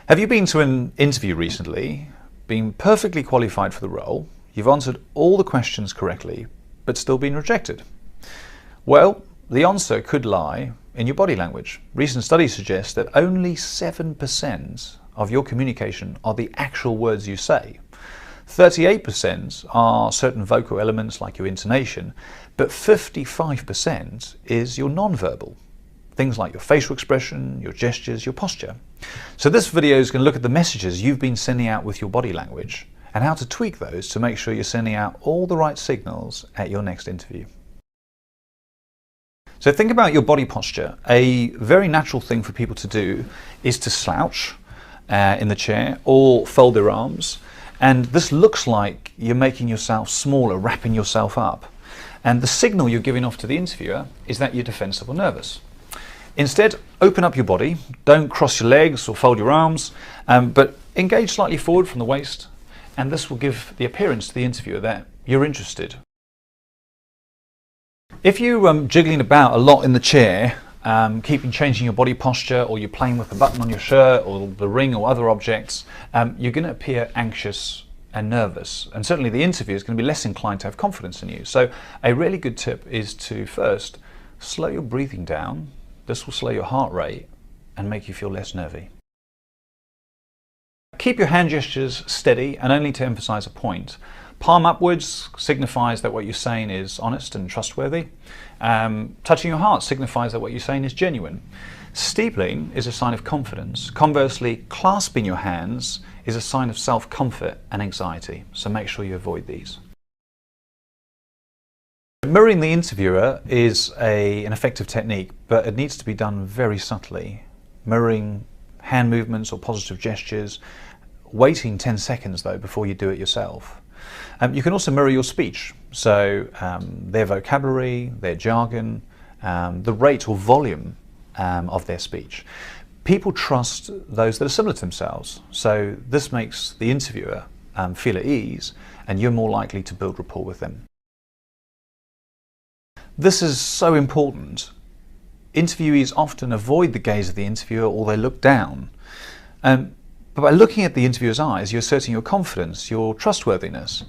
Have you been to an interview recently, been perfectly qualified for the role, you've answered all the questions correctly, but still been rejected? Well, the answer could lie in your body language. Recent studies suggest that only 7% of your communication are the actual words you say. 38% are certain vocal elements like your intonation, but 55% is your non-verbal. Things like your facial expression, your gestures, your posture. So this video is going to look at the messages you've been sending out with your body language and how to tweak those to make sure you're sending out all the right signals at your next interview. So think about your body posture. A very natural thing for people to do is to slouch in the chair or fold their arms. And this looks like you're making yourself smaller, wrapping yourself up. And the signal you're giving off to the interviewer is that you're defensive or nervous. Instead, open up your body, don't cross your legs or fold your arms, but engage slightly forward from the waist, and this will give the appearance to the interviewer that you're interested. If you're jiggling about a lot in the chair, changing your body posture, or you're playing with the button on your shirt or the ring or other objects, you're going to appear anxious and nervous, and certainly the interviewer is going to be less inclined to have confidence in you. So a really good tip is to first slow your breathing down. This will slow your heart rate and make you feel less nervy. Keep your hand gestures steady and only to emphasize a point. Palm upwards signifies that what you're saying is honest and trustworthy. Touching your heart signifies that what you're saying is genuine. Steepling is a sign of confidence. Conversely, clasping your hands is a sign of self-comfort and anxiety, so make sure you avoid these. Mirroring the interviewer is an effective technique, but it needs to be done very subtly. Mirroring hand movements or positive gestures, waiting 10 seconds though before you do it yourself. You can also mirror your speech, so their vocabulary, their jargon, the rate or volume of their speech. People trust those that are similar to themselves, so this makes the interviewer feel at ease and you're more likely to build rapport with them. This is so important. Interviewees often avoid the gaze of the interviewer or they look down. But by looking at the interviewer's eyes, you're asserting your confidence, your trustworthiness.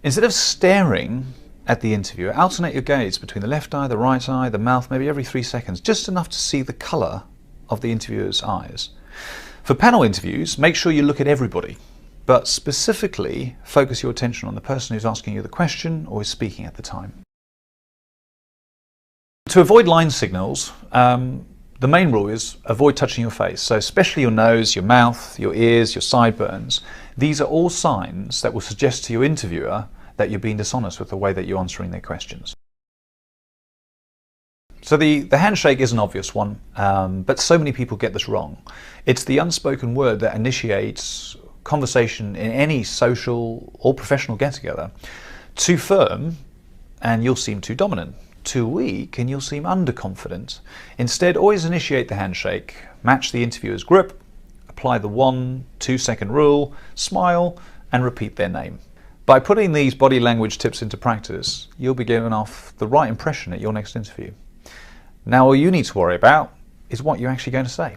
Instead of staring at the interviewer, alternate your gaze between the left eye, the right eye, the mouth, maybe every 3 seconds, just enough to see the colour of the interviewer's eyes. For panel interviews, make sure you look at everybody, but specifically focus your attention on the person who's asking you the question or is speaking at the time. To avoid line signals, the main rule is avoid touching your face. So especially your nose, your mouth, your ears, your sideburns. These are all signs that will suggest to your interviewer that you're being dishonest with the way that you're answering their questions. So the handshake is an obvious one, but so many people get this wrong. It's the unspoken word that initiates conversation in any social or professional get-together. Too firm and you'll seem too dominant. Too weak and you'll seem underconfident. Instead, always initiate the handshake, match the interviewer's grip, apply the 1-2 second rule, smile and repeat their name. By putting these body language tips into practice, you'll be giving off the right impression at your next interview. Now all you need to worry about is what you're actually going to say.